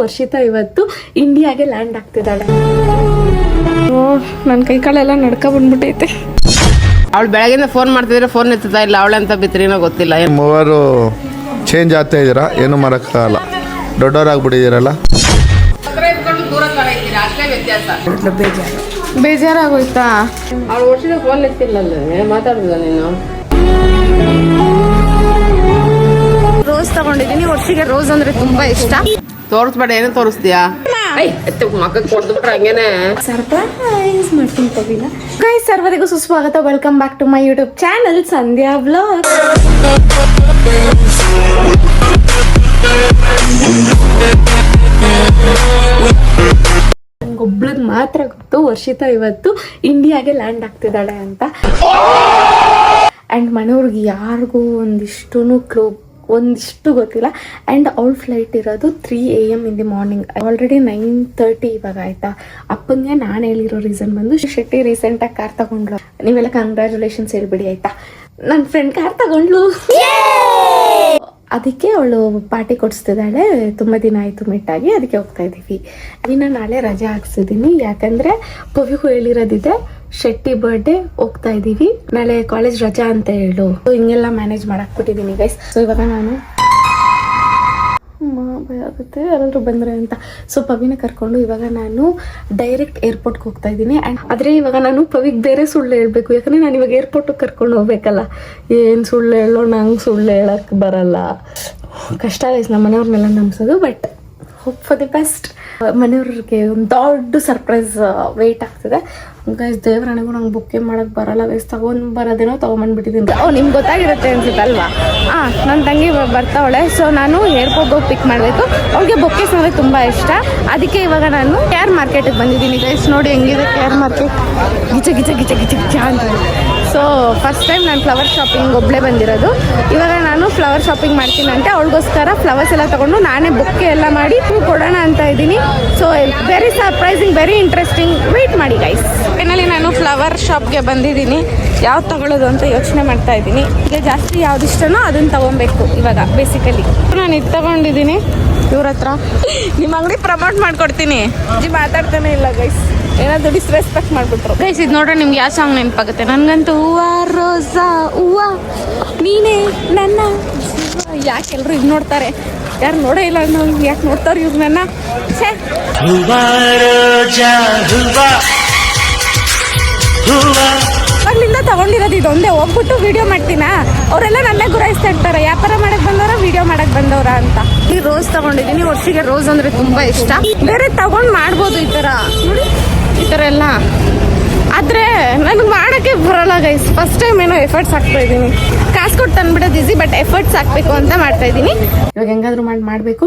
ವರ್ಷಿತಾ ಇವತ್ತು ಇಂಡಿಯಾಗೆ ಲ್ಯಾಂಡ್ ಆಗ್ತಿದ್ದಾಳೆ. ನನ್ನ ಕೈ ಕಾಲೆಲ್ಲ ನಡ್ಕ ಬಂದ್ಬಿಟ್ಟೈತೆ. ಅವಳು ಬೆಳಗಿಂದ ಫೋನ್ ಮಾಡ್ತಿದ್ರೆ ಫೋನ್ ಎತ್ತುತ್ತಾ ಇಲ್ಲ. ಅವಳಂತ ಬಿತ್ತರೇನೋ ಗೊತ್ತಿಲ್ಲ. ಮೂವರು ಚೇಂಜ್ ಆಗ್ತಾ ಇದ್ದೀರಾ, ಏನು ಮಾಡೋಕ್ಕಾಗಲ್ಲ, ದೊಡ್ಡವರಾಗ್ಬಿಟ್ಟಿದ್ದೀರಲ್ಲ. ಬೇಜಾರಾಗೋಯ್ತಾ? ಅವಳು ವರ್ಷದ ಫೋನ್ ಎತ್ತಿಲ್ಲಲ್ಲ, ಮಾತಾಡಿಲ್ಲ ನೀನು. ರೋಸ್ ತಗೊಂಡಿದ್ದೀನಿ. ವರ್ಷಿಗೆ ರೋಸ್ ಅಂದ್ರೆ ತುಂಬಾ ಇಷ್ಟ. ತೋರಿಸ್ಬೇಡ, ಏನು ತೋರಿಸ್ತೀಯಾ? ಮಕ್ಕಳಿಗೆ ಕೊಡ್ಬಿಟ್ರೆ ಹಂಗೇನೆ ಸರ್ಪ್ರೈಸ್ ಮಾಡ್ತೀನಿ ತಗೋಲ್ಲ. ಗೈಸ್, ಸರ್ವರಿಗೂ ಸುಸ್ವಾಗತ. Welcome back to my YouTube channel Sandhya vlog. ಒಬ್ಳದ್ ಮಾತ್ರ ಗೊತ್ತು, ವರ್ಷಿತಾ ಇವತ್ತು ಇಂಡಿಯಾಗೆ ಲ್ಯಾಂಡ್ ಆಗ್ತಿದ್ದಾಳೆ ಅಂತ. ಅಂಡ್ ಮನೆಯವ್ರಿಗೆ ಯಾರಿಗೂ ಒಂದಿಷ್ಟು ಗೊತ್ತಿಲ್ಲ. ಆ್ಯಂಡ್ ಅವಳ ಫ್ಲೈಟ್ ಇರೋದು 3 AM in the morning. Already 9:30 ಇವಾಗ ಆಯ್ತಾ. ಅಪ್ಪಂಗೆ ನಾನು ಹೇಳಿರೋ ರೀಸನ್ ಬಂದು, ಶೆಟ್ಟಿ ರೀಸೆಂಟಾಗಿ ಕಾರ್ ತಗೊಂಡ್ರು. ನೀವೆಲ್ಲ ಕಂಗ್ರ್ಯಾಚುಲೇಷನ್ಸ್ ಹೇಳ್ಬಿಡಿ ಆಯ್ತಾ. ನನ್ನ ಫ್ರೆಂಡ್ ಕಾರ್ ತಗೊಂಡ್ಲು, ಅದಕ್ಕೆ ಅವಳು ಪಾರ್ಟಿ ಕೊಡಿಸ್ತಿದ್ದಾಳೆ. ತುಂಬ ದಿನ ಆಯಿತು ಮೀಟಾಗಿ, ಅದಕ್ಕೆ ಹೋಗ್ತಾ ಇದ್ದೀವಿ. ಇನ್ನು ನಾಳೆ ರಜೆ ಹಾಕ್ಸಿದ್ದೀನಿ, ಯಾಕಂದರೆ ಪವಿಗೂ ಹೇಳಿರೋದಿದೆ ಶೆಟ್ಟಿ ಬರ್ಡೇ ಹೋಗ್ತಾ ಇದ್ದೀವಿ. ನಾಳೆ ಕಾಲೇಜ್ ರಜಾ ಅಂತ ಹೇಳು. ಹಿಂಗೆಲ್ಲ ಮ್ಯಾನೇಜ್ ಮಾಡಾಕ್ಬಿಟ್ಟಿದ್ದೀನಿ ಗೈಸ್. ಸೊ ಇವಾಗ ನಾನು ಭಯ ಆಗುತ್ತೆ ಯಾರಾದರೂ ಬಂದರೆ ಅಂತ. ಸೊ ಪವಿನ ಕರ್ಕೊಂಡು ಇವಾಗ ನಾನು ಡೈರೆಕ್ಟ್ ಏರ್ಪೋರ್ಟ್ಗೆ ಹೋಗ್ತಾ ಇದ್ದೀನಿ. ಆದರೆ ಇವಾಗ ನಾನು ಪವಿಗೆ ಬೇರೆ ಸುಳ್ಳು ಹೇಳಬೇಕು, ಯಾಕಂದರೆ ನಾನು ಇವಾಗ ಏರ್ಪೋರ್ಟಿಗೆ ಕರ್ಕೊಂಡು ಹೋಗ್ಬೇಕಲ್ಲ. ಏನು ಸುಳ್ಳು ಹೇಳೋ, ನಂಗೆ ಸುಳ್ಳು ಹೇಳೋಕ್ಕೆ ಬರಲ್ಲ. ಕಷ್ಟ ಗೈಸ್ ನಮ್ಮ ಮನೆಯವ್ರನ್ನೆಲ್ಲ ನಂಬಿಸೋದು. But hope for the best. ಮನೆಯವ್ರಿಗೆ ಒಂದು ದೊಡ್ಡ ಸರ್ಪ್ರೈಸ್ ವೆಯ್ಟ್ ಆಗ್ತಿದೆ ಗೈಸ್. ದೇವರಾಣಿಗೂ ನಂಗೆ ಬುಕ್ಕೇ ಮಾಡೋಕ್ಕೆ ಬರಲ್ಲ ಗೈಸ್. ಬರೋದೇನೋ ತೊಗೊಂಬಂದ್ಬಿಟ್ಟಿದ್ದೀನಿ. ನಿಮ್ಗೆ ಗೊತ್ತಾಗಿರುತ್ತೆ ಅನ್ಸುತ್ತಲ್ವಾ? ನನ್ನ ತಂಗಿ ಬರ್ತಾವಳೆ. ಸೊ ನಾನು ಏರ್ಪೋರ್ಟ್ಗೆ ಹೋಗಿ ಪಿಕ್ ಮಾಡಬೇಕು. ಅವ್ಳಿಗೆ ಬೊಕ್ಕೇಸ್ ಅಂದರೆ ತುಂಬ ಇಷ್ಟ. ಅದಕ್ಕೆ ಇವಾಗ ನಾನು ಕೇರ್ ಮಾರ್ಕೆಟಿಗೆ ಬಂದಿದ್ದೀನಿ ಗೈಸ್. ನೋಡಿ ಹೆಂಗಿದೆ ಕೇರ್ ಮಾರ್ಕೆಟ್, ಗಿಚ ಗಿಚ ಗಿಚ ಗಿಚ ಗಿಚ ಅಂತ. ಸೊ ಫಸ್ಟ್ ಟೈಮ್ ನಾನು ಫ್ಲವರ್ ಶಾಪಿಂಗ್ ಒಬ್ಬಳೇ ಬಂದಿರೋದು. ಇವಾಗ ನಾನು ಫ್ಲವರ್ ಶಾಪಿಂಗ್ ಮಾಡ್ತೀನಿ ಅಂತ ಅವಳಿಗೋಸ್ಕರ ಫ್ಲವರ್ಸ್ ಎಲ್ಲ ತೊಗೊಂಡು ನಾನೇ ಬೊಕ್ಕೆ ಎಲ್ಲ ಮಾಡಿ ಕೊಡೋಣ ಅಂತ ಇದ್ದೀನಿ. So very surprising, very interesting. Wait ಮಾಡಿ ಗೈಸ್. ಫೈನಲಿ ನಾನು ಫ್ಲವರ್ ಶಾಪ್ಗೆ ಬಂದಿದ್ದೀನಿ. ಯಾವ್ದು ತಗೊಳ್ಳೋದು ಅಂತ ಯೋಚನೆ ಮಾಡ್ತಾ ಇದ್ದೀನಿ. ಈಗ ಜಾಸ್ತಿ ಯಾವ್ದು ಇಷ್ಟನೋ ಅದನ್ನು ತೊಗೊಬೇಕು ಇವಾಗ ಬೇಸಿಕಲಿ. ನಾನು ಇದು ತಗೊಂಡಿದ್ದೀನಿ ಇವ್ರ ಹತ್ರ. ನಿಮ್ಮ ಅಂಗಡಿ ಪ್ರಮೋಟ್ ಮಾಡ್ಕೊಡ್ತೀನಿ. ಮಾತಾಡ್ತಾನೆ ಇಲ್ಲ ಗೈಸ್, ಏನಾದರೂ ಡಿಸ್ರೆಸ್ಪೆಕ್ಟ್ ಮಾಡಿಬಿಟ್ರು ಗೈಸ್. ಇದು ನೋಡ್ರೆ ನಿಮ್ಗೆ ಯಾವ ಸಾಂಗ್ ನೆನಪಾಗುತ್ತೆ? ನನಗಂತೂ ಹೂವ ರೋಸಾ ಹೂವ ನೀನೇ ನನ್ನ. ಯಾಕೆ ಎಲ್ಲರೂ ಇದು ನೋಡ್ತಾರೆ? ಯಾರು ನೋಡೇ ಇಲ್ಲ ನಾವು, ಯಾಕೆ ನೋಡ್ತಾರೆ ಇವ್ರು ನನ್ನ? ಅಲ್ಲಿಂದ ತಗೊಂಡಿರೋದು ಇದೊಂದೇ. ಹೋಗ್ಬಿಟ್ಟು ವಿಡಿಯೋ ಮಾಡ್ತೀನಾ, ಅವರೆಲ್ಲ ನನ್ನೇ ಗುರಾಯಿಸ್ತಾ ಇರ್ತಾರೆ. ವ್ಯಾಪಾರ ಮಾಡಕ್ ಬಂದವರ, ವಿಡಿಯೋ ಮಾಡಕ್ ಬಂದವರ ಅಂತ. ಈ ರೋಸ್ ತಗೊಂಡಿದ್ದೀನಿ. ವರ್ಷಿಗೆ ರೋಸ್ ಅಂದ್ರೆ ತುಂಬಾ ಇಷ್ಟ. ಬೇರೆ ತಗೊಂಡ್ ಮಾಡ್ಬೋದು ಈ ತರ, ನೋಡಿ ಈ ತರ ಎಲ್ಲ. ಆದ್ರೆ ನನಗೆ ಮಾಡಕ್ಕೆ ಬರಲ್ಲ ಗೈಸ್. ಫಸ್ಟ್ ಟೈಮ್ ಏನೋ ಎಫರ್ಟ್ಸ್ ಹಾಕ್ತಾ ಇದ್ದೀನಿ. ಕಾಸು ಕೊಟ್ಟು ತಂದ್ಬಿಡೋದು ಈಸಿ, ಬಟ್ ಎಫರ್ಟ್ಸ್ ಹಾಕ್ಬೇಕು ಅಂತ ಮಾಡ್ತಾ ಇದ್ದೀನಿ. ಇವಾಗ ಹೆಂಗಾದ್ರೂ ಮಾಡಬೇಕು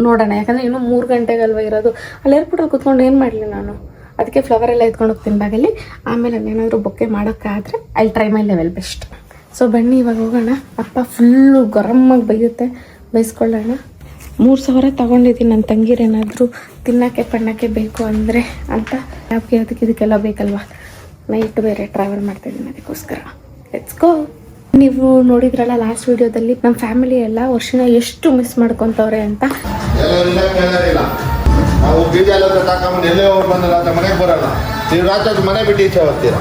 ನೋಡೋಣ. ಯಾಕಂದ್ರೆ ಇನ್ನೂ 3 ಗಂಟೆಗಲ್ವ ಇರೋದು. ಅಲ್ಲಿ ಏರ್ಪೋರ್ಟಲ್ಲಿ ಕುತ್ಕೊಂಡು ಏನು ಮಾಡಲಿ ನಾನು. ಅದಕ್ಕೆ ಫ್ಲವರ್ ಎಲ್ಲ ಎತ್ಕೊಂಡು ಹೋಗ್ತೀನಿ ಬ್ಯಾಗಲ್ಲಿ. ಆಮೇಲೆ ಏನಾದರೂ ಬೊಕ್ಕೆ ಮಾಡೋಕ್ಕಾದ್ರೆ I try my level best. So ಬನ್ನಿ ಇವಾಗ ಹೋಗೋಣ. ಅಪ್ಪ ಫುಲ್ಲು ಗರಮ್ಮಾಗಿ ಬೈಸ್ಕೊಳ್ಳೋಣ. 3,000 ತಗೊಂಡಿದ್ದೀನಿ. ನನ್ನ ತಂಗಿರೇನಾದರೂ ತಿನ್ನೋಕ್ಕೆ ಪಣ್ಣಕ್ಕೆ ಬೇಕು ಅಂದರೆ ಅಂತ. ಯಾಕೆ ಇದಕ್ಕೆಲ್ಲ ಬೇಕಲ್ವಾ. ನೈಟ್ ಬೇರೆ ಟ್ರಾವೆಲ್ ಮಾಡ್ತಾಯಿದ್ದೀನಿ, ಅದಕ್ಕೋಸ್ಕರ ಲೆಟ್ಸ್ ಗೋ. ನೀವು ನೋಡಿದ್ರಲ್ಲ ಲಾಸ್ಟ್ ವಿಡಿಯೋದಲ್ಲಿ ನಮ್ಮ ಫ್ಯಾಮಿಲಿ ಎಲ್ಲ ವರ್ಷನ ಎಷ್ಟು ಮಿಸ್ ಮಾಡ್ಕೊತವ್ರೆ ಅಂತ. ನಾವು ಬೀಜ ಎಲ್ಲ ತಾಕೊಂಡ್ಬಂದು ಎಲ್ಲೇ ಹೋಗಿ ಬಂದಲ್ಲ ಅಂತ ಮನೆಗೆ ಬರೋಲ್ಲ. ನೀವು ರಾತ್ರಿ ಮನೆ ಬಿಟ್ಟು ಈಚೆ ಹೋಗ್ತೀರ.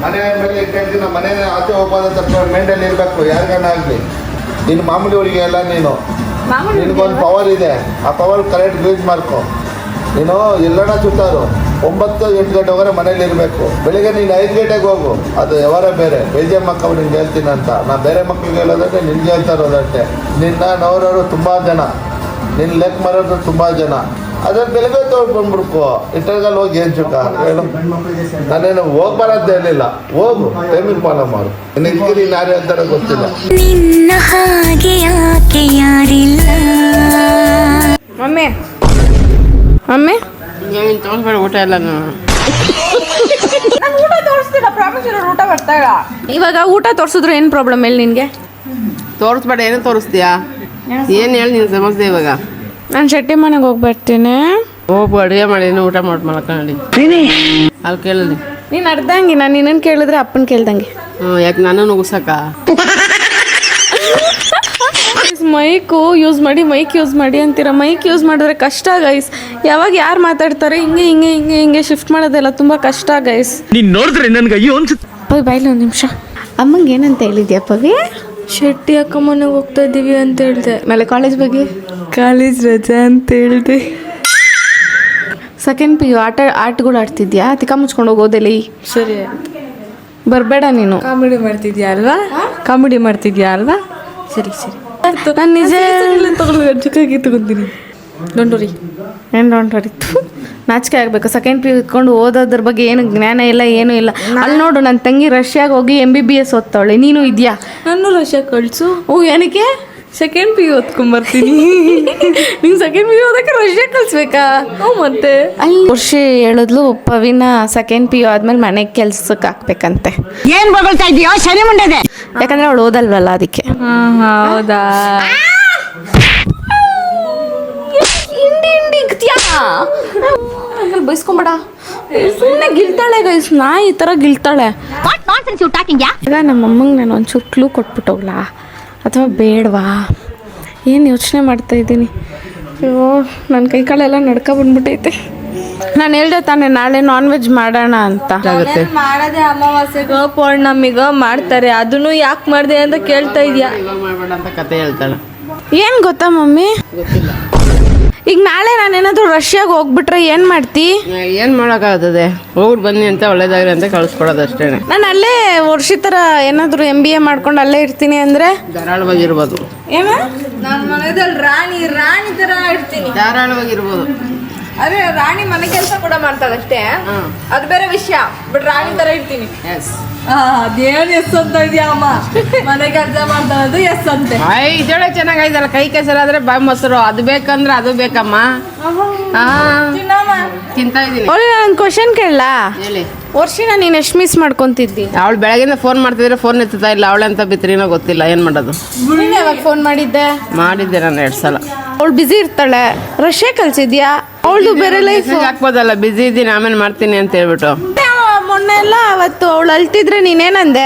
ಮನೆ ಮೇಲೆ ಇಟ್ಟಿರ್ತೀನಿ. ಮನೆ ಆಚೆ ಹೋಗೋದಂತ ಮೇಂಟೈನ್ ಇರಬೇಕು ಯಾರಿಗಾನಾಗಲಿ. ನೀನು ಮಾಮೂಲಿ ಅವರಿಗೆ ಎಲ್ಲ ನಿನಗೊಂದು ಪವರ್ ಇದೆ. ಆ ಪವರ್ ಕರೆಕ್ಟ್ ಯೂಸ್ ಮಾಡ್ಕೊ. ನೀನು ಎಲ್ಲನ ಸುತ್ತಾರು 9-8 ಗಂಟೆವರೆಗೆ ಮನೇಲಿ ಇರಬೇಕು. ಬೆಳಿಗ್ಗೆ ನೀನು 5 ಗಂಟೆಗೆ ಹೋಗು, ಅದು ಯಾವಾರ ಬೇರೆ ಬೇಜೆ ಮಕ್ಕಳು ನಿನ್ಗೆ ಹೇಳ್ತೀನಿ ಅಂತ. ನಾನು ಬೇರೆ ಮಕ್ಕಳಿಗೆ ಹೇಳೋದಂటే ನಿನ್ಗೆ ಹೇಳ್ತಾ ಇರೋದಂತೆ. ನಿನ್ನ ನೋಡೋರು ತುಂಬ ಜನ, ನಿನ್ನ ಲೆಕ್ಕ ಮಾರೋರು ತುಂಬ ಜನ. ಅದ್ರ ಬೆಳಗ್ಗೆ ತೊಗೊಂಡ್ಬಂದ್ಬಿಡ್ಕೋ. ಇಟ್ಟಲ್ಲಿ ಹೋಗಿ ಏನು ಚುಕ್ಕ ಹೇಳು. ನಾನೇನು ಹೋಗ್ಬಾರದ್ದು ಹೇಳಿಲ್ಲ, ಹೋಗು ಟೈಮಿಗೆ ಫಾಲೋ ಮಾಡು. ನಿನ್ಗೆ ಯಾರು ಹೇಳ್ತಾರೆ ಗೊತ್ತಿಲ್ಲ. ನಿನ್ನ ಹಾಗೆ ಯಾಕೆ ಯಾರಿಲ್ಲ. ಮಮ್ಮಿ ಮಮ್ಮಿ ನೀನು ತೊಗೊಂಡ್ಬೇಡ ಊಟ ಎಲ್ಲ. ಊಟ ತೋರಿಸ್ತಿಲ್ಲ, ಪ್ರಾಮಿಸ್ ಇರೋ ಊಟ ಬರ್ತಾ ಇಲ್ಲ. ಇವಾಗ ಊಟ ತೋರಿಸಿದ್ರು ಏನು ಪ್ರಾಬ್ಲಮ್ ಹೇಳಿ ನಿನಗೆ? ತೋರಿಸ್ಬೇಡ, ಏನು ತೋರಿಸ್ತೀಯಾ? ಏನು ಹೇಳಿ ನೀನು ಸಮಸ್ಯೆ ಇವಾಗ? ನಾನು ಶೆಟ್ಟಿ ಮನೆಗೆ ಹೋಗಿ ಬರ್ತೀನಿ. ಹೋಗು ಅಡುಗೆ ಮಾಡಿ ಊಟ ಮಾಡಿ ಮಲ್ಕೊಳ್ಳಿ. ಅಲ್ಲಿ ಕೇಳಲಿ. ನೀನು ಅರ್ಧಂಗಿ. ನಾನು ನಿನ್ನನ್ನು ಕೇಳಿದ್ರೆ ಅಪ್ಪನ ಕೇಳ್ದಂಗೆ. ಯಾಕೆ ನಾನು ನುಗ್ಸಕ್ಕ? ಮೈಕ್ ಯೂಸ್ ಮಾಡಿ ಅಂತೀರ. ಮೈಕ್ ಯೂಸ್ ಮಾಡಿದ್ರೆ ಕಷ್ಟ ಗೈಸ್. ಯಾವಾಗ ಯಾರು ಮಾತಾಡ್ತಾರೆ ಹಿಂಗೆ ಶಿಫ್ಟ್ ಮಾಡೋದೆಲ್ಲ ತುಂಬ ಕಷ್ಟ ಗೈಸ್. ನೀನ್ ನೋಡಿದ್ರೆ ನನ್ಗೆ ಅಯ್ಯೋ ಅನ್ಸುತ್ತೆ. ಪವಿ ಬಾಯ್ಲಿ ಒಂದು ನಿಮಿಷ. ಅಮ್ಮಂಗೆ ಏನಂತ ಹೇಳಿದ್ಯಾ ಪವಿ? ಶೆಟ್ಟಿ ಅಕ್ಕ ಮನೆಗೆ ಹೋಗ್ತಾ ಇದ್ದೀವಿ ಅಂತ ಹೇಳ್ದೆ. ಆಮೇಲೆ ಕಾಲೇಜ್ ಬಗ್ಗೆ ಕಾಲೇಜ್ ರಜಾ ಅಂತ ಹೇಳ್ದೆ. ಸೆಕೆಂಡ್ ಪಿ ಯು ಆಟಗಳು ಆಡ್ತಿದ್ಯಾ? ತಿಕ್ಕ ಮುಚ್ಕೊಂಡು ಹೋಗೋದೆಲ್ಲಿ? ಸರಿ, ಬರಬೇಡ ನೀನು. ಕಾಮಿಡಿ ಮಾಡ್ತಿದ್ಯಾ ಅಲ್ವಾ? ಸರಿ ನಾನು ನಿಜ ಚಿಕ್ಕಾಗಿ ತಗೊಂತೀನಿ. Don't worry. ನಾಚಿಕೆ ಆಗಬೇಕು. ಸೆಕೆಂಡ್ ಪಿ ಯು ಇಟ್ಕೊಂಡು ಓದೋದ್ರ ಬಗ್ಗೆ ಏನು ಜ್ಞಾನ ಇಲ್ಲ, ಏನೂ ಇಲ್ಲ. ಅಲ್ಲಿ ನೋಡು, ನನ್ನ ತಂಗಿ ರಷ್ಯಾಗೆ ಹೋಗಿ MBBS ಓದ್ತಾವಳೆ. ನೀನು ಇದೆಯಾ? ನಾನು ರಷ್ಯಾ ಕಳಿಸು. ಏನಕ್ಕೆ? ಸೆಕೆಂಡ್ ಪಿ ಯು ಓದ್ಕೊಂಬರ್ತೀನಿ. ನಿಂಗೆ ಸೆಕೆಂಡ್ ಪಿ ಯು ಓದಕ್ಕೆ ರಷ್ಯಾ ಕಳಿಸ್ಬೇಕಾ? ಮತ್ತೆ ಅಲ್ಲಿ ವರ್ಷ ಹೇಳಿದ್ಲು ಪವಿನ ಸೆಕೆಂಡ್ ಪಿ ಯು ಆದ್ಮೇಲೆ ಮನೆಗೆ ಕೆಲ್ಸಕ್ಕೆ ಹಾಕ್ಬೇಕಂತೆ. ಏನ್ ಬಗಳ್ತಾ ಇದೀಯೋ ಶನಿ ಮುಂಡೆದೆ? ಯಾಕಂದ್ರೆ ಅವಳು ಓದಲ್ವಲ್ಲ ಅದಕ್ಕೆ. ಹೌದಾ? ಬೈಸ್ಕೊಂಬೇಡ, ಸುಮ್ಮನೆ ಗಿಲ್ತಾಳೆ ಗೈಸ್. ನಾಯಿ ಈ ಥರ ಗಿಲ್ತಾಳೆ. ಈಗ ನಮ್ಮಮ್ಮಂಗೆ ನಾನು ಒಂಚೂರು ಕ್ಲೂ ಕೊಟ್ಬಿಟ್ಟು ಹೋಗ್ಲಾ ಅಥವಾ ಬೇಡವಾ ಏನು ಯೋಚನೆ ಮಾಡ್ತಾ ಇದ್ದೀನಿ. ಅಯ್ಯೋ, ನನ್ನ ಕೈ ಕಾಲೆಲ್ಲ ನಡ್ಕ ಬಂದ್ಬಿಟ್ಟೈತೆ. ನಾನು ಹೇಳ್ದೆ ತಾನೇ ನಾಳೆ ನಾನ್ ವೆಜ್ ಮಾಡೋಣ ಅಂತ. ಮಾಡದೆ ಅಮಾವಾಸ್ಯೆಗೋ ಪೌರ್ಣಮಿಗೋ ಮಾಡ್ತಾರೆ. ಅದನ್ನು ಯಾಕೆ ಮಾಡಿದೆ ಅಂತ ಕೇಳ್ತಾ ಇದೀಯಾ? ಇವಾಗ ಮಾಡ್ಬೇಡ ಅಂತ ಕತೆ ಹೇಳ್ತಾಳೆ. ಏನು ಗೊತ್ತಾ ಮಮ್ಮಿ, ಈಗ ನಾಳೆ ನಾನೇನಾದರೂ ರಷ್ಯಾಗೆ ಹೋಗ್ಬಿಟ್ರೆ ಏನು ಮಾಡ್ತಿ? ಏನು ಮಾಡೋಕ್ಕಾಗ್ತದೆ, ಹೋಗ್ಬಿಟ್ಟು ಬನ್ನಿ ಅಂತ ಒಳ್ಳೇದಾಗ್ರಿ ಅಂತ ಕಳಿಸ್ಕೊಡೋದು ಅಷ್ಟೇ. ನಾನು ಅಲ್ಲೇ ವರ್ಷ ಥರ ಏನಾದರೂ MBA ಮಾಡ್ಕೊಂಡು ಅಲ್ಲೇ ಇರ್ತೀನಿ ಅಂದರೆ ಧಾರಾಳವಾಗಿರ್ಬೋದು. ಏನು? ನನ್ನ ಮನೆಯಲ್ಲಿ ರಾಣಿ ತರ ಇರ್ತೀನಿ. ಧಾರಾಳವಾಗಿರ್ಬೋದು. ಅದೇ ರಾಣಿ ಮನೆ ಕೆಲಸ ಕೂಡ ಮಾಡ್ತಾಳೆ ಅಷ್ಟೇ, ಅದು ಬೇರೆ ವಿಷಯ. ಬಟ್ ರಾಣಿ ತರ ಇರ್ತೀನಿ. ಎಸ್. ಅದೇನು ಎಸ್ ಅಂತ ಇದೆಯಾ ಅಮ್ಮ? ಮನೆ ಕೆಲಸ ಮಾಡ್ತಾಳದು ಎಸ್ ಅಂತೆ. ಇದೊಳೆ ಚೆನ್ನಾಗಾಯ್ತಲ್ಲ. ಕೈ ಕೆಸರಾದ್ರೆ ಬಾಯಿ ಮೊಸರು. ಅದು ಬೇಕಂದ್ರೆ ಅದು ಬೇಕಮ್ಮ. ತಿಂತಾ ಇದೀನಿ. ನಾನು ಕ್ವಶನ್ ಕೇಳಲಾ? ಹೇಳಿ. ವರ್ಷಿನ ನೀನು ಎಷ್ಟು ಮಿಸ್ ಮಾಡ್ಕೊತಿದ್ದಿ? ಅವಳು ಬೆಳಗಿಂದ ಫೋನ್ ಮಾಡ್ತಿದ್ರೆ ಫೋನ್ ಎತ್ತುತ್ತಾ ಇಲ್ಲ. ಅವಳೆಂತ ಬಿತ್ರಿನೋ ಗೊತ್ತಿಲ್ಲ, ಏನು ಮಾಡೋದು. ನೀನು ಯಾವಾಗ ಫೋನ್ ಮಾಡಿದ್ದೆ? ಮಾಡಿದ್ದೆ ನಾನು 2 ಸಲ. ಅವಳು ಬ್ಯುಸಿ ಇರ್ತಾಳೆ. ರಷ್ಯಾ ಕಳ್ಸಿದ್ಯಾ? ಅವಳು ಬೇರೆ ಲೈಫ್ ಹಾಕ್ಬೋದಲ್ಲ, ಬಿಸಿ ಇದ್ದೀನಿ ಆಮೇಲೆ ಮಾಡ್ತೀನಿ ಅಂತ ಹೇಳ್ಬಿಟ್ಟು. ಮೊನ್ನೆ ಎಲ್ಲ ಅವತ್ತು ಅವಳು ಅಳ್ತಿದ್ರೆ ನೀನೇನಂದೆ?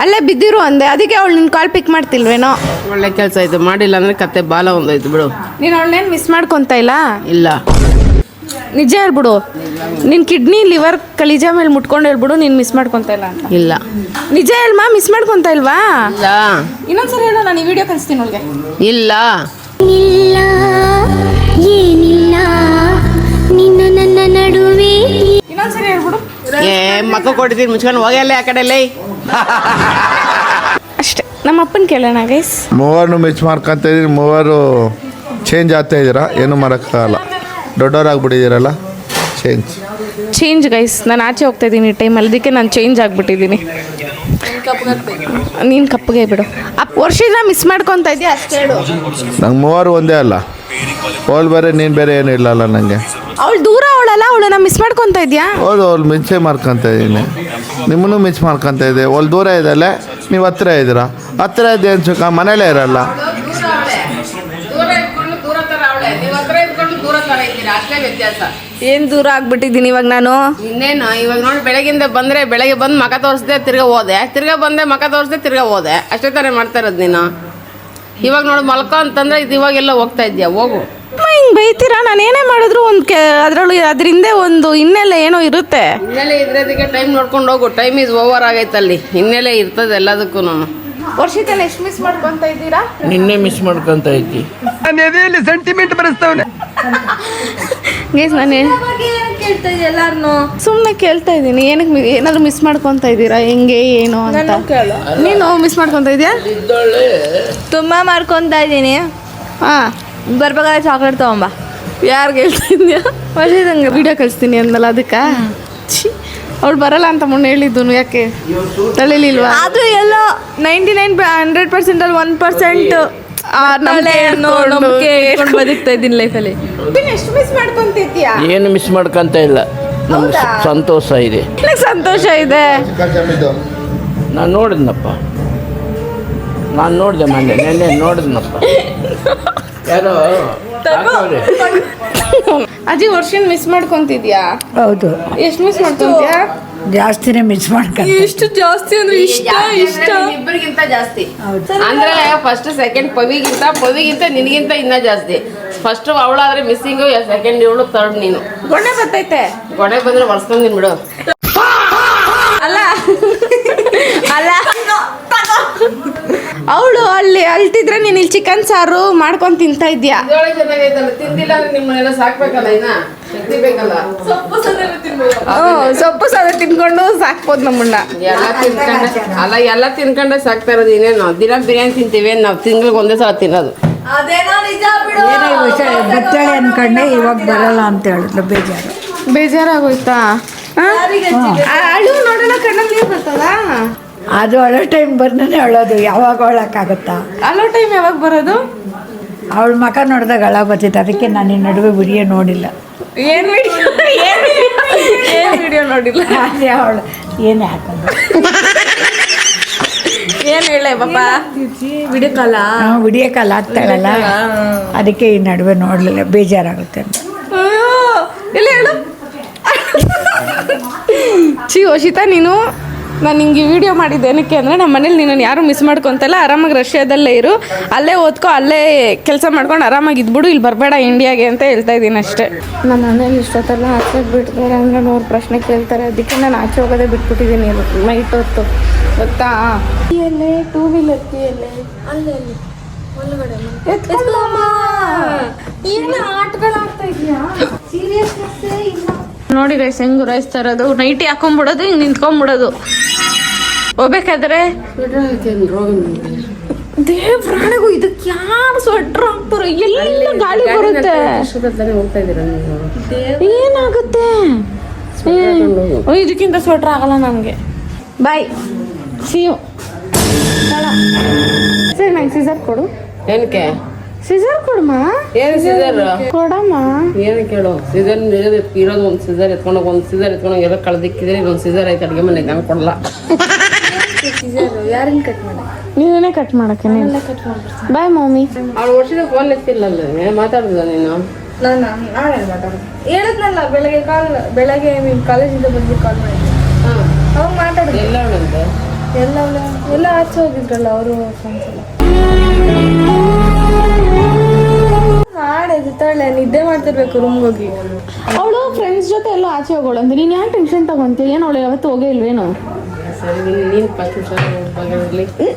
ಅಲ್ಲೇ ಬಿದ್ದಿರು ಅಂದೆ. ಅದಕ್ಕೆ ಅವಳು ನಿನ್ನ ಕಾಲ್ ಪಿಕ್ ಮಾಡ್ತಿಲ್ವೇನೋ? ಒಳ್ಳೆ ಕೆಲಸ ಆಯ್ತು. ಮಾಡಿಲ್ಲ ಅಂದ್ರೆ ಕತೆ ಬಾಲ ಒಂದಾಯ್ತು ಬಿಡು. ನೀನು ಅವಳನ್ನೇನು ಮಿಸ್ ಮಾಡ್ಕೊತ ಇಲ್ಲ? ಇಲ್ಲ, ನಿಜ ಹೇಳ್ಬಿಡು. ನಿನ್ನ ಕಿಡ್ನಿ ಲಿವರ್ ಕಲಿಜಾ ಮೇಲೆ ಮುಟ್ಕೊಂಡು ಹೇಳ್ಬಿಡು ನೀನು ಮಿಸ್ ಮಾಡ್ಕೊತ ಇಲ್ಲ ಅಂತ. ಇಲ್ಲ, ನಿಜ ಹೇಳ್ಮಾ, ಮಿಸ್ ಮಾಡ್ಕೊತ ಇಲ್ವಾ? ಇಲ್ಲ. ಇನ್ನೊಂದ್ಸರಿ ಹೇಳು, ನಾನು ಈ ವಿಡಿಯೋ ಕಳಿಸ್ತೀನಿ ಅವಳಿಗೆ. ಇಲ್ಲ, ಇಲ್ಲ ಏನಿಲ್ಲ ನಿನ್ನ ನನ್ನ ನಡುವೆ. ಇನ್ನೊಂದ್ಸರಿ ಹೇಳ್ಬಿಡು. ಮಕ್ಕ ಕೊಡ್ತೀನಿ ಮುಚ್ಕೊಂಡು ಹೋಗಲ್ಲ ಆ ಕಡೆ. ಅಷ್ಟೇ. ನಮ್ಮ ಅಪ್ಪನ ಕೇಳೋಣ ಗೈಸ್. ಮೂವರನ್ನು ಮಿಸ್ ಮಾಡ್ಕೊಂತ ಇದ್ದೀರಿ. ಮೂವರು ಚೇಂಜ್ ಆಗ್ತಾ ಇದ್ದೀರಾ, ಏನು ಮಾಡೋಕ್ಕಾಗಲ್ಲ. ದೊಡ್ಡವರಾಗ್ಬಿಟ್ಟಿದ್ದೀರಲ್ಲ, ಚೇಂಜ್ ಗೈಸ್. ನಾನು ಆಚೆ ಹೋಗ್ತಾ ಇದ್ದೀನಿ ಈ ಟೈಮಲ್ಲಿ, ಅದಕ್ಕೆ ನಾನು ಚೇಂಜ್ ಆಗಿಬಿಟ್ಟಿದ್ದೀನಿ. ನೀನು ಕಪ್ಪಗೆ ಬಿಡು. ವರ್ಷದ ಮಿಸ್ ಮಾಡ್ಕೊತ ಇದೆಯಾ ಅಷ್ಟೇ ಹೇಳು. ನಂಗೆ ಮೂವರು ಒಂದೇ ಅಲ್ಲ, ಅವಳು ಬೇರೆ ನೀನು ಬೇರೆ ಏನೂ ಇಲ್ಲಲ್ಲ ನನಗೆ. ಅವಳು ದೂರ ಅವಳಲ್ಲ, ಅವಳನ್ನ ಮಿಸ್ ಮಾಡ್ಕೊತ ಇದೆಯಾ? ಅವ್ಳು ಮಿಸ್ಸೇ ಮಾಡ್ಕೊತ ಇದ್ದೀನಿ. ನಿಮ್ಮನ್ನು ಮಿಸ್ ಮಾಡ್ಕೊತ ಇದೆ. ಅವಳು ದೂರ ಇದೆಯಲ್ಲ, ನೀವು ಹತ್ತಿರ ಇದ್ದೀರಾ. ಹತ್ತಿರ ಇದೆ ಅನ್ಸಕ್ಕ ಮನೇಲೇ ಇರಲ್ಲ. ಏನು ದೂರ ಆಗ್ಬಿಟ್ಟಿದ್ದೀನಿ ಇವಾಗ ನಾನು. ಇನ್ನೇನು ಇವಾಗ ನೋಡಿ, ಬೆಳಗಿಂದ ಬಂದರೆ ಬೆಳಗ್ಗೆ ಬಂದು ಮಕ ತೋರಿಸ್ದೆ ತಿರ್ಗಾ ಹೋದೆ, ತಿರ್ಗಾ ಬಂದೆ ಮಕ ತೋರಿಸ್ದೆ ತಿರ್ಗಾ ಹೋದೆ. ಅಷ್ಟೇ ತಾನೇ ಮಾಡ್ತಾ ಇರೋದು ನೀನು. ಇವಾಗ ನೋಡಿ ಮಲ್ಕೋ ಅಂತಂದ್ರೆ ಇದು ಇವಾಗೆಲ್ಲ ಹೋಗ್ತಾ ಇದ್ಯಾ, ಹೋಗು. ಹಿಂಗೆ ಬೈತೀರಾ? ನಾನು ಏನೇ ಮಾಡಿದ್ರು ಒಂದು ಅದರಿಂದ ಒಂದು ಹಿನ್ನೆಲೆ ಏನೋ ಇರುತ್ತೆ. ಹಿನ್ನೆಲೆ ಇದ್ರದಕ್ಕೆ ಟೈಮ್ ನೋಡ್ಕೊಂಡು ಹೋಗು. ಟೈಮ್ ಇಸ್ ಓವರ್ ಆಗೈತಲ್ಲಿ. ಹಿನ್ನೆಲೆ ಇರ್ತದೆ ಎಲ್ಲದಕ್ಕೂ. ವರ್ಷದಲ್ಲಿ ಎಷ್ಟು ಮಿಸ್ ಮಾಡ್ಕೊತ ಇದ್ದೀರಾ? ನಿನ್ನೆ ಮಿಸ್ ಮಾಡ್ಕೊಂತ ಇದ್ದಿ. ಸೆಂಟಿಮೆಂಟ್ ಬರೆಸ್ತವನೆ. ಗೈಸ್ ನಾನು ಕೇಳ್ತಾ ಇದೀಯ ಎಲ್ಲಾರನು? ಸುಮ್ಮನೆ ಕೇಳ್ತಾ ಇದ್ದೀನಿ. ಏನಕ್ಕೆ ಏನಾದ್ರು ಮಿಸ್ ಮಾಡ್ಕೊತ ಇದ್ದೀರಾ, ಹೆಂಗೆ ಏನು ಅಂತ. ನೀನು ಮಿಸ್ ಮಾಡ್ಕೊತ ಇದೆಯಾ? ತುಂಬಾ ಮಾಡ್ಕೊತಾ ಇದ್ದೀನಿ. ಹಾಂ, ಬರ್ಬೇಕಾದ್ರೆ ಚಾಕ್ಲೇಟ್ ತಗೊಂಬ. ಯಾರಿಗೆ ಹೇಳ್ತಾ ಇದೆಯಾ? ವರ್ಷದಂಗೆ ವಿಡಿಯೋ ಕಳಿಸ್ತೀನಿ ಅಂದಲ್ಲ ಅದಕ್ಕೆ. ಅವಳು ಬರಲ್ಲ ಅಂತ ಮೊನ್ನೆ ಹೇಳಿದ್ದು, ಯಾಕೆ ತಳಿಲಿಲ್ವಾ? ಅದು ಎಲ್ಲ 99% 1% ನಂಬಿಕೆ ಇಟ್ಕೊಂಡು ಬದುಕ್ತಾ ಇದ್ದೀನಿ ಲೈಫಲ್ಲಿ. ಎಷ್ಟು ಮಿಸ್ ಮಾಡ್ಕೊಂತಿದ್ಯಾ? ಏನು ಮಿಸ್ ಮಾಡ್ಕೊಂತ ಇಲ್ಲ. ನಮ್ಗೆ ಸಂತೋಷ ಇದೆ. ಸಂತೋಷ ಇದೆ. ನಾನು ನೋಡಿದ್ನಪ್ಪ, ನೆನ್ನೆ ನೋಡಿದ್ನಪ್ಪ. ಯಾರೋ ಅಜ್ಜಿ ವರ್ಷನ್ ಮಿಸ್ ಮಾಡ್ಕೊಂತಿದ್ಯಾ? ಹೌದು. ಎಷ್ಟು ಮಿಸ್ ಮಾಡ್ಕೊಂತಿದ್ಯಾ? ಜಾಸ್ತಿನೇ ಮಿಸ್ ಮಾಡ್ಕೊಂಡು ಎಷ್ಟು ಜಾಸ್ತಿ ಅಂದ್ರೆ ಇಷ್ಟ ಇಬ್ಬರಿಗಿಂತ ಜಾಸ್ತಿ ಅಂದ್ರೆ ಫಸ್ಟ್ ಸೆಕೆಂಡ್ ಪವಿಗಿಂತ ನಿನಗಿಂತ ಇನ್ನ ಜಾಸ್ತಿ. ಫಸ್ಟ್ ಅವಳಾದ್ರೆ ಮಿಸ್ಸಿಂಗು, ಸೆಕೆಂಡ್ ಇವಳು, ಥರ್ಡ್ ನೀನು. ಗೊಣ್ಣೆ ಬರ್ತೈತೆ ಗೊಡೆ ಬಂದ್ರೆ ಬರ್ಸ್ಕೊಂಡ್ ಬಿಡು. ಅಲ್ಲ ಅವಳು ಅಲ್ಲಿ ಅಳ್ತಿದ್ರೆ ನೀನ್ ಇಲ್ಲಿ ಚಿಕನ್ ಸಾರು ಮಾಡ್ಕೊಂಡ್ ತಿಂತಾ ಇದ್ಯಾ. ಇದೊಳಗೆ ಚೆನ್ನಾಗೈತಲ್ಲ, ತಿಂದಿಲ್ಲ ಅಂದ್ರೆ ನಿಮ್ಮನ್ನೆಲ್ಲ ಸಾಕ್ಬೇಕಲ್ಲ, ಇನ್ನ ಶಕ್ತಿ ಬೇಕಲ್ಲ. ಸೊಪ್ಪು ಸಾರು ತಿನ್ಕೊಂಡು ಸಾಕ್ಬೋದು ನಮ್ಮನ್ನ. ಎಲ್ಲ ತಿನ್ಕೊಂಡೆ ಸಾಕ್ತಾ ಇರೋದು. ಇನ್ನೇನು ದಿನ ಬಿರಿಯಾನಿ ತಿಂತೀವಿ, ನಾವು ತಿಂಗಳಿಗೆ ಒಂದೇ ಸಲ ತಿನ್ನೋದು. ಏನೋ ಈ ವರ್ಷ ಬತ್ತಾಳೆ ಅನ್ಕೊಂಡೆ, ಇವಾಗ ಬರಲ್ಲ ಅಂತ ಹೇಳಿದ್ಲು. ಬೇಜಾರಾಗೋಯ್ತಾ? ಅಳು ನೋಡೋಣ, ಕಣ್ಣಲ್ಲಿ ನೀರು ಬರ್ತದ. ಅದು ಅಳೋ ಟೈಮ್ ಬಂದೇ ಅಳೋದು, ಯಾವಾಗ ಅಳಕ್ಕಾಗತ್ತಾ? ಅಳೋ ಟೈಮ್ ಯಾವಾಗ ಬರೋದು? ಅವಳ ಮಕ ನೋಡಿದಾಗ ಅಳ ಬರ್ತಿತ್ತು, ಅದಕ್ಕೆ ನಾನು ಈ ನಡುವೆ ವಿಡಿಯೋ ನೋಡಿಲ್ಲ. ಏನ್ ವಿಡಿಯೋ ನೋಡಿಲ್ಲ? ಅದೇ ಅವಳು ಏನೇ ಹಾಕೋದು, ಏನ್ ಹೇಳೆ ಪಾಪ, ವಿಡಿಯೋ ಕಾಲ್ ಆಗ್ತಾಳಲ್ಲ, ಅದಕ್ಕೆ ಈ ನಡುವೆ ನೋಡಲಿಲ್ಲ, ಬೇಜಾರಾಗುತ್ತೆ ಅಂತ. ಇಲ್ಲ ಹೇಳು. ಓಶಿತಾ, ನೀನು ನಾನು ನಿಂಗೆ ವಿಡಿಯೋ ಮಾಡಿದ್ದೆ ಏನಕ್ಕೆ ಅಂದರೆ, ನಮ್ಮ ಮನೇಲಿ ನೀನು ಯಾರು ಮಿಸ್ ಮಾಡ್ಕೊತಲ್ಲ, ಆರಾಮಾಗಿ ರಷ್ಯಾದಲ್ಲೇ ಇರು, ಅಲ್ಲೇ ಓದ್ಕೊ, ಅಲ್ಲೇ ಕೆಲಸ ಮಾಡ್ಕೊಂಡು ಆರಾಮಾಗಿ ಇದ್ಬಿಡು, ಇಲ್ಲಿ ಬರಬೇಡ ಇಂಡಿಯಾಗೆ ಅಂತ ಹೇಳ್ತಾ ಇದ್ದೀನಿ ಅಷ್ಟೇ. ನಮ್ಮ ಮನೇಲಿ ಇಷ್ಟೊತ್ತೆಲ್ಲ ಆಚೆ ಬಿಡ್ತಾರೆ ಅಂದರೆ ಅವ್ರು ಪ್ರಶ್ನೆ ಕೇಳ್ತಾರೆ, ಅದಕ್ಕೆ ನಾನು ಆಚೆ ಹೋಗೋದೇ ಬಿಟ್ಬಿಟ್ಟಿದ್ದೀನಿ ನೈಟ್ ಹೊತ್ತು, ಗೊತ್ತಾ? ಎಲ್ಲೇ ಟೂ ವೀಲರ್ಗೆ ಎಲ್ಲೇ ಅಲ್ಲೇ ಒಳಗಡೆ ಏನು ಆಟಗಳಾಡ್ತಾ ಇದೆಯಾ? ಸೀರಿಯಸ್ನೆಸ್ ಇಲ್ಲ ನೋಡಿ ಗೈಸ್, ಹೆಂಗ್ ಗುರಾಯಿಸ್ತಾ ಇರೋದು. ನೈಟಿ ಹಾಕೊಂಡ್ಬಿಡೋದು, ಹಿಂಗೆ ನಿಂತ್ಕೊಂಡ್ಬಿಡೋದು. ಹೋಗ್ಬೇಕಾದ್ರೆ ದೇವ್ರಾಣಿಗೂ ಇದಕ್ಕೆ ಯಾರು ಸ್ವೆಟ್ರ್ ಹಾಕ್ತಾರೆ? ಎಲ್ಲ ಗಾಳಿ ಬರುತ್ತೆ, ಏನಾಗುತ್ತೆ? ಇದಕ್ಕಿಂತ ಸ್ವೆಟ್ರ್ ಆಗಲ್ಲ ನಮಗೆ. ಬಾಯ್, ಸಿ ಯು. ಸರಿ, ನಂಗೆ ಸೀಸರ್ ಕೊಡು. ಏನಕ್ಕೆ ಸೀಸರ್ ಕೊಡಮ್ಮ. ಏನು ಸೀಸರ್ ಕೊಡಮ್ಮ. ಏನು ಕೇಳು, ಸೀಸರ್ ಇರೋದು ಒಂದು ಸೀಸರ್ ಎತ್ಕೊಂಡೋಗಿ, ಒಂದು ಸೀಸರ್ ಎತ್ಕೊಂಡೋಗಿ ಎಲ್ಲ ಕಳೆದಿಕ್ಕಿದ್ರೆ ಇನ್ನೊಂದು ಸೀಸರ್ ಐತೆ ಅಡುಗೆ ಮನೆಗೆ, ನಂಗೆ ಕೊಡಲ್ಲ. ಯಾರನ್ನ ಕಟ್ ಮಾಡಿ? ನೀನೇ ಕಟ್ ಮಾಡಕ್ಕೆ. Bye mummy. ಅವಳು ವರ್ಷದ ಫೋನ್ ಎತ್ತಿಲ್ಲಲ್ಲ, ಮಾತಾಡಿದ ನೀನು? ನಾನು ಮಾತಾಡೋದು ಹೇಳಿದ್ನಲ್ಲ, ಬೆಳಗ್ಗೆ ನಿಮ್ಮ ಕಾಲೇಜಿಂದ ಬಂದ್ಬಿಟ್ಟು ಕಾಲ್ ಮಾಡಿದ್ದೆ. ಅವಾಗ ಮಾತಾಡೋದು. ಎಲ್ಲ ಅವಳಂತೆ ಎಲ್ಲ ಆಚೆ ಹೋಗಿದ್ರಲ್ಲ ಅವರು ಫ್ರೆಂಡ್ಸ್ ಎಲ್ಲ. ಮಾಡಿದ್ದಾಳೆ, ನಿದ್ದೆ ಮಾಡ್ತಿರ್ಬೇಕು ರೂಮ್ಗೆ ಹೋಗಿ. ಅವಳು ಫ್ರೆಂಡ್ಸ್ ಜೊತೆ ಎಲ್ಲ ಆಚೆ ಹೋಗೋಳು ಅಂತ. ನೀನು ಯಾಕೆ ಟೆನ್ಷನ್ ತಗೊಂತೀಯ? ಏನು ಅವಳು ಯಾವತ್ತು ಹೋಗೇ ಇಲ್ವೇನು? ನೀನು 5 ನಿಮಿಷ ಬಗ್ಗೆ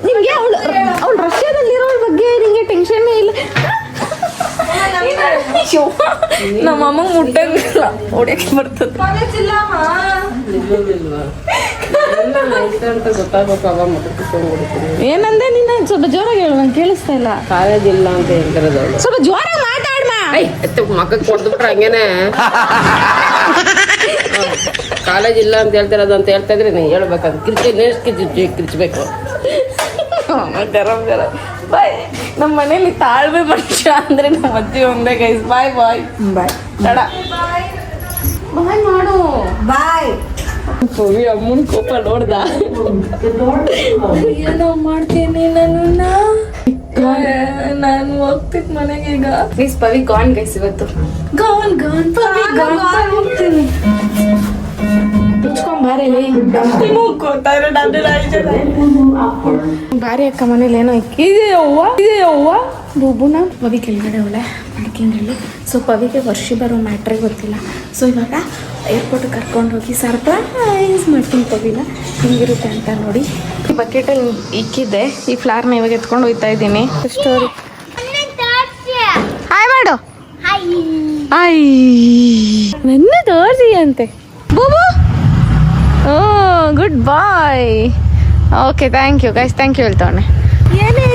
ನಿಮಗೆ ಅವಳು ರಷ್ಯಾದಲ್ಲಿರೋ ಬಗ್ಗೆ ನಿಮಗೆ ಟೆನ್ಷನ್ನೇ ಇಲ್ಲ. ನಮ್ಮ ಅಮ್ಮ ಮುಟ್ಟಂಗಿಲ್ಲ, ಹೊಡ್ಯಕ್ಕೆ ಬರ್ತದೆ. ಏನಂದೆ ನೀನು? ಸ್ವಲ್ಪ ಜೋರಾಗಿ ಹೇಳು, ನಂಗೆ ಕೇಳಿಸ್ತಾ ಇಲ್ಲ. ಕಾಲೇಜ್ ಇಲ್ಲ ಅಂತ ಹೇಳ್ತಿರೋದು ಅವಳು. ಸ್ವಲ್ಪ ಜೋರಾಗಿ ಮಾತಾಡ್ಮ. ಮಕ್ಕಳಿಗೆ ಕೊಡ್ಬಿಟ್ರೆ ಹಂಗೇನೆ ಕಾಲೇಜ್ ಇಲ್ಲ ಅಂತ ಹೇಳ್ತಿರೋದು ಅಂತ ಹೇಳ್ತಾ ಇದ್ರೆ ನೀನು ಹೇಳ್ಬೇಕಂತ ಕಿರ್ಚಬೇಕು. ಬಾಯ್. ನಮ್ಮ ಮನೇಲಿ ತಾಳ್ಮೆ ಮನುಷ್ಯ ಅಂದ್ರೆ ನಮ್ಮ ಅಜ್ಜಿ ಒಂದೇ ಗೈಸ್. ಬಾಯ್ ಬಾಯ್ ಬಾಯ್. ತಡ ಬಾಯ್ ಮಾಡು. ಬಾಯ್. ಅಮ್ಮನ ಕೋಪ ನೋಡ್ದ? ಏನೋ ಮಾಡ್ತೀನಿ ನಾನು ಹೋಗ್ತೀನಿ ಮನೆಗೆ ಈಗ. ಪ್ಲೀಸ್ ಪವಿ ಗಾನ್ ಗೈಸ್, ಇವತ್ತು ಗಾನ್ ಹೋಗ್ತೀನಿ. ಬಾರಿ ಅಕ್ಕ, ಮನೇಲಿ ಏನೋ ಇದೆಯವ್ವ ಬೂಬುನ. ಪವಿ ಕೆಳಗಡೆ ಅವಳೆ ಪಾರ್ಕಿಂಗಲ್ಲಿ. ಸೊ ಪವಿಗೆ ವರ್ಷ ಬರೋ ಮ್ಯಾಟ್ರೇ ಗೊತ್ತಿಲ್ಲ. ಸೊ ಇವಾಗ ಏರ್ಪೋರ್ಟ್ ಕರ್ಕೊಂಡು ಹೋಗಿ ಸರ್ಪ್ರೈಸ್ ಮಾಡ್ತೀನಿ ಪವಿನ, ಹಿಂಗಿರುತ್ತೆ ಅಂತ ನೋಡಿ. ಈ ಬಕೆಟಲ್ಲಿ ಇಕ್ಕಿದ್ದೆ, ಈ ಫ್ಲಾರ್ನ ಇವಾಗ ಎತ್ಕೊಂಡು ಹೋಗ್ತಾ ಇದ್ದೀನಿ. ಸ್ಟೋರಿ ಹಾಯ್ ಮಾಡು. ಹಾಯ್ ನನ್ನ ತೋರಿಸಿ ಅಂತೆ ಬೂಬು. Oh good boy. Okay, thank you guys, thank you ಹೇಳ್ತವನೆ. ಏನೇ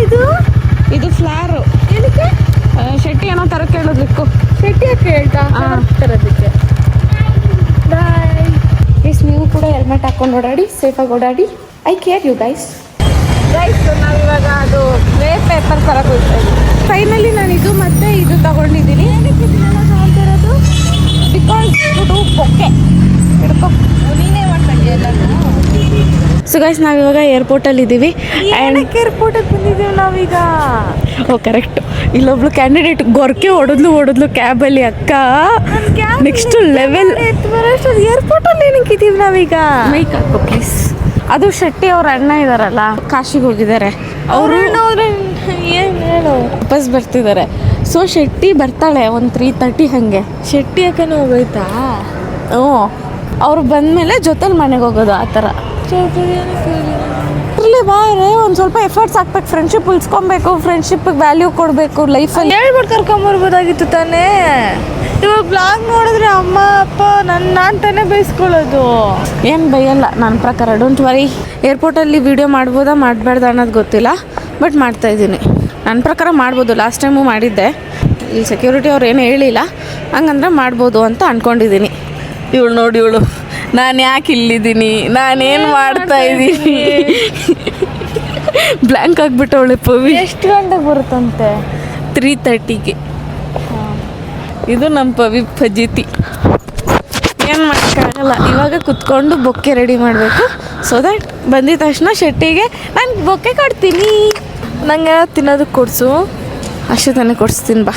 ಇದು ಫ್ಲಾರು ಏನಕ್ಕೆ? ಶೆಟ್ಟಿ ಏನೋ ತರ ಕೇಳೋದಕ್ಕೂ. ಶೆಟ್ಟಿ ಯಾಕೆ ಹೇಳ್ತಾ ತರೋದಕ್ಕೆ? ಬಾಯ್ ಗೈಸ್, ನೀವು ಕೂಡ ಹೆಲ್ಮೆಟ್ ಹಾಕೊಂಡು ಓಡಾಡಿ, ಸೇಫಾಗಿ ಓಡಾಡಿ. I care you guys. ನಾವಿವಾಗ ಅದು ವೇರ್ ಪೇಪರ್ ತರಕ್ಕೆ ಹೋಗ್ತಾ ಇದ್ದೀವಿ. ಫೈನಲಿ ನಾನು ಇದು ಮತ್ತೆ ಇದು ತಗೊಂಡಿದ್ದೀನಿ. ಏನಕ್ಕೆ ಇದನ್ನೆಲ್ಲ ತಗೊಳ್ತಿರೋದು? ಬಿಕಾಸ್ ಇದು ಬೊಕ್ಕೆ ಹಿಡ್ಕೊ, ನೀನೇ ಮಾಡ್ಕೊಂಡೆ ಎಲ್ಲರೂ. ಸೊ ಗೈಸ್ ನಾವಿವಾಗ ಏರ್ಪೋರ್ಟಲ್ಲಿ ಇದ್ದೀವಿ. ಏರ್ಪೋರ್ಟಿಗೆ ಬಂದಿದ್ದೀವಿ ನಾವೀಗ. ಓ ಕರೆಕ್ಟ್. ಇಲ್ಲೊಬ್ಳು ಕ್ಯಾಂಡಿಡೇಟ್ ಗೊರಕೆ ಹೊಡೆದ್ಲು ಕ್ಯಾಬಲ್ಲಿ ಅಕ್ಕ. ನೆಕ್ಸ್ಟ್ ಲೆವೆಲ್ ಏರ್ಪೋರ್ಟಲ್ಲಿ ಏನಕ್ಕೆ ಇದ್ದೀವಿ ನಾವೀಗ. ಮೈಕ್ ಹಾಕೋ ಪ್ಲೀಸ್. ಅದು ಶೆಟ್ಟಿ ಅವ್ರ ಅಣ್ಣ ಇದಾರಲ್ಲ, ಕಾಶಿಗೆ ಹೋಗಿದ್ದಾರೆ ಅವರು. ಏನು ಹೇಳು, ವಾಪಸ್ ಬರ್ತಿದ್ದಾರೆ. ಸೊ ಶೆಟ್ಟಿ ಬರ್ತಾಳೆ ಒಂದು 3:30 ಹಾಗೆ. ಶೆಟ್ಟಿ ಯಾಕನೂ ಹೋಗೋಯ್ತಾ? ಹ್ಞೂ, ಅವ್ರು ಬಂದಮೇಲೆ ಜೊತೆಲಿ ಮನೆಗೆ ಹೋಗೋದು ಆ ಥರ. ಇರಲಿ ಬಾರೆ, ಒಂದು ಸ್ವಲ್ಪ ಎಫರ್ಟ್ಸ್ ಹಾಕ್ಬೇಕು. ಫ್ರೆಂಡ್ಶಿಪ್ ಉಳಿಸ್ಕೊಬೇಕು, ಫ್ರೆಂಡ್ಶಿಪ್ಪಿಗೆ ವ್ಯಾಲ್ಯೂ ಕೊಡಬೇಕು ಲೈಫಲ್ಲಿ. ಹೇಳ್ಬಿಟ್ಟು ಕರ್ಕೊಂಬರ್ಬೋದಾಗಿತ್ತು ತಾನೇ. ಇವಾಗ ಬ್ಲಾಗ್ ನೋಡಿದ್ರೆ ಅಮ್ಮ ಅಪ್ಪ ನಾನು ತಾನೇ ಬೈಸ್ಕೊಳ್ಳೋದು. ಏನು ಬೈಯಲ್ಲ ನನ್ನ ಪ್ರಕಾರ, ಡೋಂಟ್ ವರಿ. ಏರ್ಪೋರ್ಟಲ್ಲಿ ವೀಡಿಯೋ ಮಾಡ್ಬೋದಾ ಮಾಡಬಾರ್ದ ಅನ್ನೋದು ಗೊತ್ತಿಲ್ಲ, ಬಟ್ ಮಾಡ್ತಾಯಿದ್ದೀನಿ. ನನ್ನ ಪ್ರಕಾರ ಮಾಡ್ಬೋದು. ಲಾಸ್ಟ್ ಟೈಮು ಮಾಡಿದ್ದೆ. ಇಲ್ಲಿ ಸೆಕ್ಯೂರಿಟಿ ಅವ್ರು ಏನು ಹೇಳಿಲ್ಲ, ಹಂಗಂದ್ರೆ ಮಾಡ್ಬೋದು ಅಂತ ಅಂದ್ಕೊಂಡಿದ್ದೀನಿ. ಇವಳು ನೋಡಿ, ಇವಳು ನಾನು ಯಾಕೆ ಇಲ್ಲಿದ್ದೀನಿ, ನಾನೇನು ಮಾಡ್ತಾಯಿದ್ದೀನಿ. ಬ್ಲ್ಯಾಂಕ್ ಆಗಿಬಿಟ್ಟವಳೆ ಪವಿ. ಎಷ್ಟು ಗಂಟೆಗೆ ಬರುತ್ತಂತೆ? 3:30ಗೆ. ಇದು ನಮ್ಮ ಪವಿ ಫಜೀತಿ. ಏನು ಮಾಡೋಕ್ಕಾಗಲ್ಲ. ಇವಾಗ ಕುತ್ಕೊಂಡು ಬೊಕ್ಕೆ ರೆಡಿ ಮಾಡಬೇಕು. ಸೊ ದಟ್ ಬಂದಿದ ತಕ್ಷಣ ಶೆಟ್ಟಿಗೆ ನಾನು ಬೊಕ್ಕೆ ಕೊಡ್ತೀನಿ. ನಂಗೆ ತಿನ್ನೋದಕ್ಕೆ ಕೊಡಿಸು. ಅಷ್ಟೇ ತಾನೇ ಕೊಡಿಸ್ತೀನಿ ಬಾ.